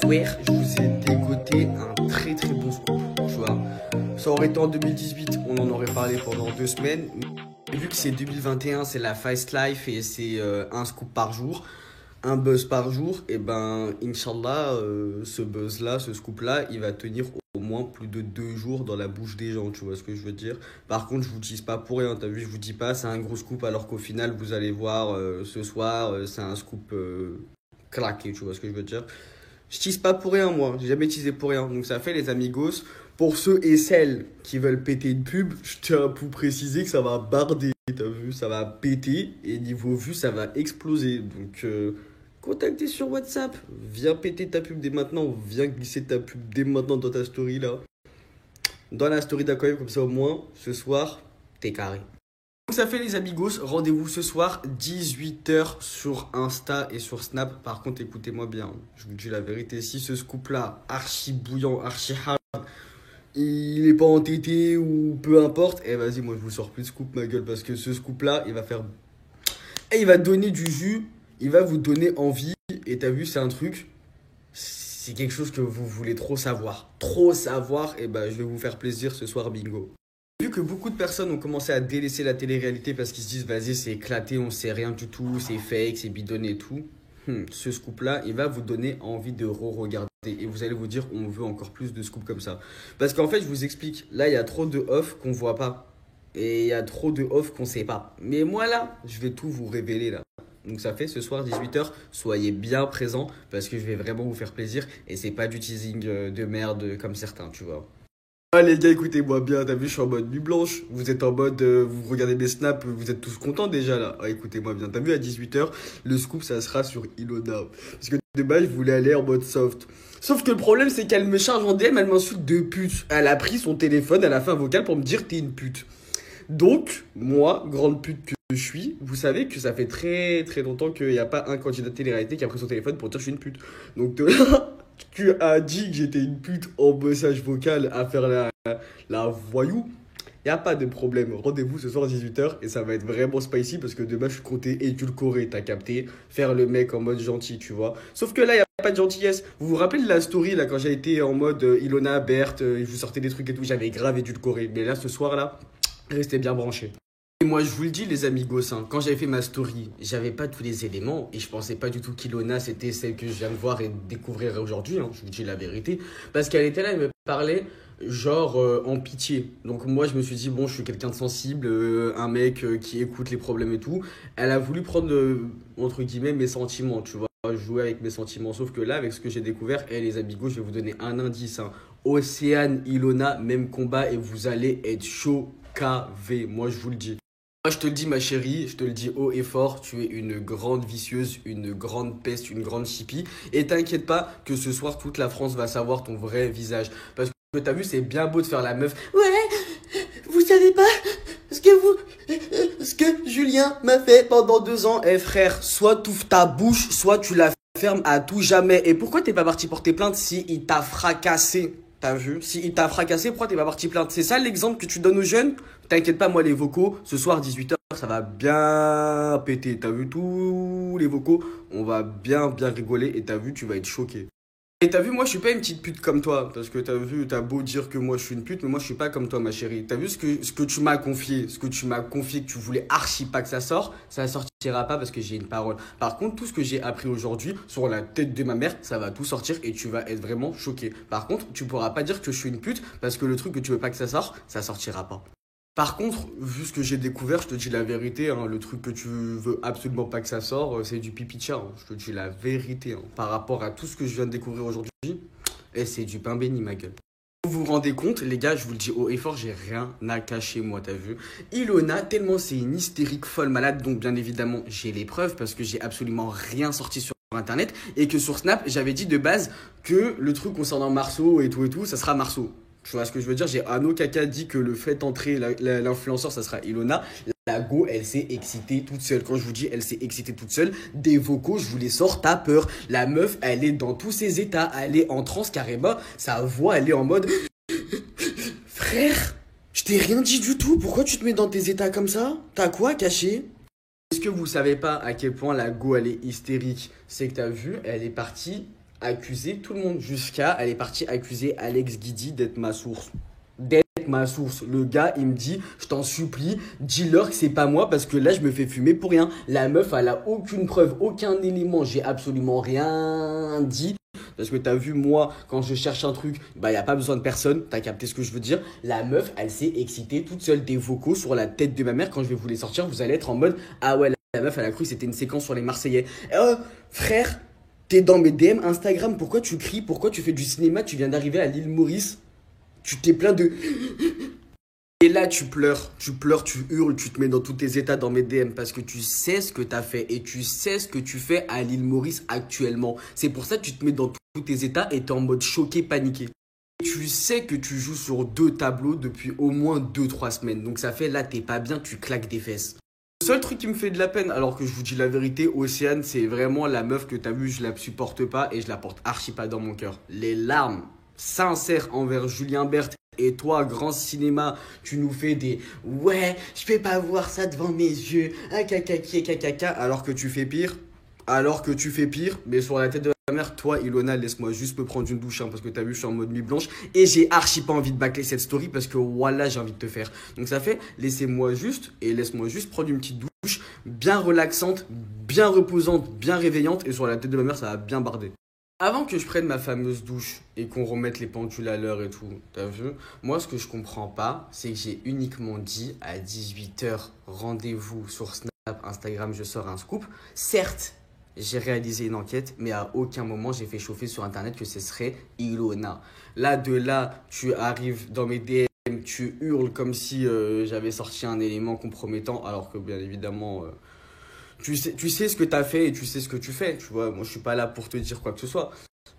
hier, je vous ai dégoté un très très bon scoop, tu vois. Ça aurait été en 2018, on en aurait parlé pendant 2 semaines. Mais vu que c'est 2021, c'est la fast life et c'est un scoop par jour, un buzz par jour, et ben, Inch'Allah, ce buzz-là, ce scoop-là, il va tenir au moins plus de 2 jours dans la bouche des gens, tu vois ce que je veux dire. Par contre, je vous dis pas pour rien, t'as vu, je vous dis pas c'est un gros scoop alors qu'au final, vous allez voir ce soir, c'est un scoop claqué, tu vois ce que je veux dire. Je tease pas pour rien, moi. J'ai jamais teasé pour rien. Donc ça fait les amigos. Pour ceux et celles qui veulent péter une pub, je tiens à vous préciser que ça va barder. T'as vu, ça va péter. Et niveau vue, ça va exploser. Donc contactez sur WhatsApp. Viens péter ta pub dès maintenant. Viens glisser ta pub dès maintenant dans ta story là. Dans la story d'Akoyev, comme ça au moins, ce soir, t'es carré. Donc ça fait les amigos, rendez-vous ce soir 18h sur Insta et sur Snap. Par contre écoutez-moi bien, je vous dis la vérité, si ce scoop là, archi bouillant, archi hard, il est pas entêté ou peu importe, eh vas-y moi je vous sors plus de scoop ma gueule, parce que ce scoop là il va faire... Et il va donner du jus, il va vous donner envie, et t'as vu c'est un truc, c'est quelque chose que vous voulez trop savoir, et ben je vais vous faire plaisir ce soir bingo. Vu que beaucoup de personnes ont commencé à délaisser la télé-réalité parce qu'ils se disent vas-y c'est éclaté, on sait rien du tout, c'est fake, c'est bidonné et tout, ce scoop-là, il va vous donner envie de re-regarder et vous allez vous dire on veut encore plus de scoops comme ça. Parce qu'en fait, je vous explique, là il y a trop de off qu'on voit pas et il y a trop de off qu'on sait pas. Mais moi là, je vais tout vous révéler là. Donc ça fait ce soir 18h, soyez bien présents parce que je vais vraiment vous faire plaisir et c'est pas du teasing de merde comme certains, tu vois. Ah les gars, écoutez-moi bien, t'as vu, je suis en mode nuit blanche. Vous êtes en mode, vous regardez mes snaps, vous êtes tous contents déjà là. Ah, écoutez-moi bien, t'as vu, à 18h, le scoop ça sera sur Ilona. Parce que de base, je voulais aller en mode soft. Sauf que le problème, c'est qu'elle me charge en DM, elle m'insulte de pute. Elle a pris son téléphone, elle a fait un vocal pour me dire t'es une pute. Donc, moi, grande pute que je suis, vous savez que ça fait très très longtemps qu'il n'y a pas un candidat de télé-réalité qui a pris son téléphone pour dire je suis une pute. Donc de là, tu as dit que j'étais une pute en message vocal à faire la voyou. Il n'y a pas de problème. Rendez-vous ce soir à 18h et ça va être vraiment spicy parce que demain je suis compté édulcoré, t'as capté. Faire le mec en mode gentil, tu vois. Sauf que là, il n'y a pas de gentillesse. Vous vous rappelez de la story là quand j'ai été en mode Ilona, Berthe, je vous sortais des trucs et tout, j'avais grave édulcoré. Mais là, ce soir là, restez bien branchés. Et moi, je vous le dis, les amigos, hein, quand j'avais fait ma story, j'avais pas tous les éléments et je pensais pas du tout qu'Ilona, c'était celle que je viens de voir et de découvrir aujourd'hui. Hein, je vous dis la vérité. Parce qu'elle était là, elle me parlait genre en pitié. Donc moi, je me suis dit, bon, je suis quelqu'un de sensible, un mec qui écoute les problèmes et tout. Elle a voulu prendre, entre guillemets, mes sentiments, tu vois, jouer avec mes sentiments. Sauf que là, avec ce que j'ai découvert, et les amigos, je vais vous donner un indice. Hein. Océane, Ilona, même combat et vous allez être chaud. KV, moi je vous le dis. Moi je te le dis ma chérie, je te le dis haut et fort, tu es une grande vicieuse, une grande peste, une grande chipie. Et t'inquiète pas que ce soir toute la France va savoir ton vrai visage. Parce que t'as vu c'est bien beau de faire la meuf. Ouais, vous savez pas ce que Julien m'a fait pendant 2 ans. Eh frère, soit t'ouvres ta bouche, soit tu la fermes à tout jamais. Et pourquoi t'es pas parti porter plainte si il t'a fracassé? T'as vu? Si il t'a fracassé, pourquoi t'es pas parti plainte? C'est ça l'exemple que tu donnes aux jeunes? T'inquiète pas, moi les vocaux, ce soir 18h, ça va bien péter. T'as vu tous les vocaux? On va bien rigoler et t'as vu, tu vas être choqué. Et t'as vu, moi je suis pas une petite pute comme toi. Parce que t'as vu, t'as beau dire que moi je suis une pute, mais moi je suis pas comme toi ma chérie. T'as vu ce que tu m'as confié? Ce que tu m'as confié que tu voulais archi pas que ça sorte, ça sortira pas parce que j'ai une parole. Par contre, tout ce que j'ai appris aujourd'hui sur la tête de ma mère, ça va tout sortir et tu vas être vraiment choqué. Par contre, tu pourras pas dire que je suis une pute parce que le truc que tu veux pas que ça sorte, ça sortira pas. Par contre, vu ce que j'ai découvert, je te dis la vérité, hein, le truc que tu veux absolument pas que ça sorte, c'est du pipi de chat. Hein, je te dis la vérité, hein, par rapport à tout ce que je viens de découvrir aujourd'hui, et c'est du pain béni, ma gueule. Vous vous rendez compte, les gars, je vous le dis haut et fort, j'ai rien à cacher, moi, t'as vu. Ilona, tellement c'est une hystérique folle malade, donc bien évidemment, j'ai les preuves parce que j'ai absolument rien sorti sur Internet et que sur Snap, j'avais dit de base que le truc concernant Marceau et tout, ça sera Marceau. Tu vois ce que je veux dire? J'ai Ano Kaka dit que le fait entrer l'influenceur, ça sera Ilona. La go, elle s'est excitée toute seule. Quand je vous dis elle s'est excitée toute seule, des vocaux, je vous les sors, t'as peur. La meuf, elle est dans tous ses états. Elle est en transe carrément. Sa voix, elle est en mode... Frère, je t'ai rien dit du tout. Pourquoi tu te mets dans tes états comme ça? T'as quoi caché? Est-ce que vous savez pas à quel point la go, elle est hystérique? C'est que t'as vu, elle est partie accuser tout le monde jusqu'à, elle est partie accuser Alex Guidi d'être ma source. D'être ma source. Le gars, il me dit, je t'en supplie, dis-leur que c'est pas moi parce que là, je me fais fumer pour rien. La meuf, elle a aucune preuve, aucun élément, j'ai absolument rien dit. Parce que t'as vu, moi, quand je cherche un truc, bah, y a pas besoin de personne. T'as capté ce que je veux dire. La meuf, elle s'est excitée toute seule des vocaux sur la tête de ma mère. Quand je vais vous les sortir, vous allez être en mode, ah ouais, la meuf, elle a cru que c'était une séquence sur les Marseillais. Frère, t'es dans mes DM Instagram. Pourquoi tu cries? Pourquoi tu fais du cinéma? Tu viens d'arriver à l'île Maurice. Tu t'es plein de... Et là, tu pleures, tu hurles, tu te mets dans tous tes états dans mes DM parce que tu sais ce que tu as fait et tu sais ce que tu fais à l'île Maurice actuellement. C'est pour ça que tu te mets dans tous tes états et tu es en mode choqué, paniqué. Tu sais que tu joues sur 2 tableaux depuis au moins 2-3 semaines. Donc ça fait là, t'es pas bien, tu claques des fesses. Le seul truc qui me fait de la peine, alors que je vous dis la vérité, Océane, c'est vraiment la meuf que t'as vue, je la supporte pas et je la porte archi pas dans mon cœur. Les larmes sincères envers Julien Berthe. Et toi, grand cinéma, tu nous fais des « Ouais, je peux pas voir ça devant mes yeux, alors que tu fais pire. Alors que tu fais pire, mais sur la tête de la mère, toi, Ilona, laisse-moi juste me prendre une douche, hein, parce que t'as vu, je suis en mode nuit blanche. Et j'ai archi pas envie de bâcler cette story, parce que voilà, j'ai envie de te faire. Donc ça fait, laissez-moi juste, et laisse-moi juste prendre une petite douche, bien relaxante, bien reposante, bien réveillante, et sur la tête de ma mère, ça va bien barder. Avant que je prenne ma fameuse douche et qu'on remette les pendules à l'heure et tout, t'as vu? Moi, ce que je comprends pas, c'est que j'ai uniquement dit à 18 h, rendez-vous sur Snap, Instagram, je sors un scoop. Certes, j'ai réalisé une enquête, mais à aucun moment j'ai fait chauffer sur Internet que ce serait Ilona. Là, de là, tu arrives dans mes DM, tu hurles comme si j'avais sorti un élément compromettant, alors que bien évidemment... tu sais ce que tu as fait et tu sais ce que tu fais, tu vois. Moi, je suis pas là pour te dire quoi que ce soit.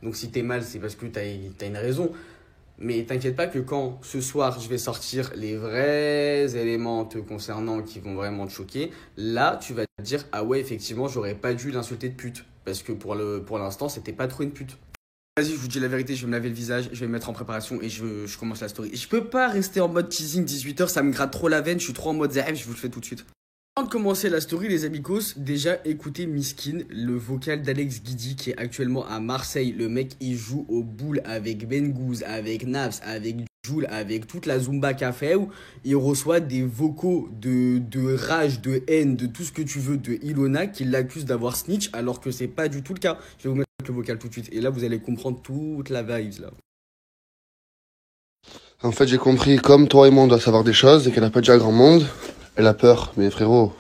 Donc, si t'es mal, c'est parce que t'as une raison. Mais t'inquiète pas que quand ce soir, je vais sortir les vrais éléments te concernant qui vont vraiment te choquer, là, tu vas te dire, ah ouais, effectivement, j'aurais pas dû l'insulter de pute. Parce que pour l'instant, c'était pas trop une pute. Vas-y, je vous dis la vérité, je vais me laver le visage, je vais me mettre en préparation et je commence la story. Je peux pas rester en mode teasing 18 h, ça me gratte trop la veine, je suis trop en mode ZF, je vous le fais tout de suite. Avant de commencer la story, les amigos, déjà écoutez Miskin, le vocal d'Alex Guidi qui est actuellement à Marseille. Le mec, il joue au boule avec Bengouz, avec Naps, avec Joule, avec toute la Zumba Café. Il reçoit des vocaux de rage, de haine, de tout ce que tu veux de Ilona qui l'accuse d'avoir snitch alors que c'est pas du tout le cas. Je vais vous mettre le vocal tout de suite et là vous allez comprendre toute la vibe là. En fait, j'ai compris, comme toi et moi, on doit savoir des choses et qu'elle n'a pas dit à grand monde. Elle a peur, mais frérot,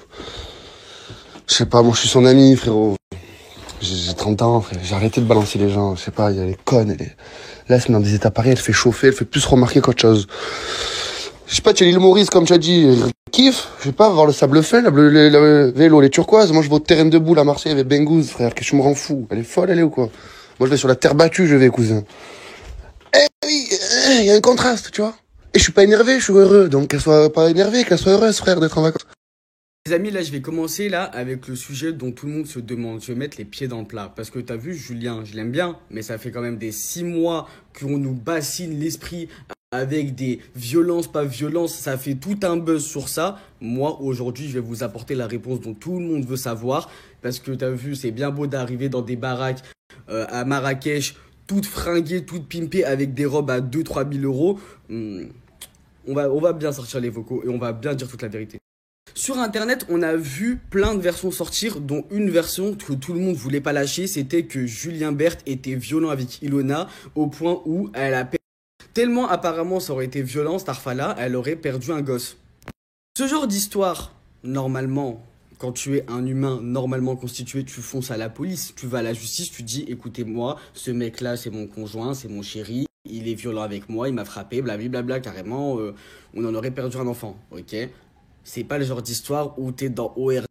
je sais pas, moi je suis son ami, frérot. J'ai 30 ans, frère. J'ai arrêté de balancer les gens, je sais pas, elle est conne, elle est... Là, c'est dans des états pareils, elle fait chauffer, elle fait plus remarquer qu'autre chose. Je sais pas, tu es l'île Maurice, comme tu as dit, kiffe, je sais pas, voir le sable fin, le vélo, les turquoises. Moi, je vais au terrain de boule à Marseille avec Bengouz, frère, qu'est-ce que je me rends fou? Elle est folle, elle est ou quoi? Moi, je vais sur la terre battue, je vais, cousin. Eh oui, il y a un contraste, tu vois. Et je suis pas énervé, je suis heureux. Donc qu'elle soit pas énervée, qu'elle soit heureuse, frère, d'être en vacances. Les amis, là, je vais commencer là avec le sujet dont tout le monde se demande. Je vais mettre les pieds dans le plat. Parce que t'as vu, Julien, je l'aime bien, mais ça fait quand même des 6 mois qu'on nous bassine l'esprit avec des violences, pas violences. Ça fait tout un buzz sur ça. Moi, aujourd'hui, je vais vous apporter la réponse dont tout le monde veut savoir. Parce que t'as vu, c'est bien beau d'arriver dans des baraques à Marrakech, toutes fringuées, toutes pimpées avec des robes à 2-3 000 euros. On va bien sortir les vocaux et on va bien dire toute la vérité. Sur internet, on a vu plein de versions sortir, dont une version que tout le monde voulait pas lâcher, c'était que Julien Berthe était violent avec Ilona au point où elle a perdu. Tellement apparemment ça aurait été violent, cette Arfala, elle aurait perdu un gosse. Ce genre d'histoire, normalement, quand tu es un humain normalement constitué, tu fonces à la police, tu vas à la justice, tu dis écoutez-moi, ce mec-là c'est mon conjoint, c'est mon chéri, il est violent avec moi, il m'a frappé, blablabla, carrément, on en aurait perdu un enfant, ok? C'est pas le genre d'histoire où t'es dans OR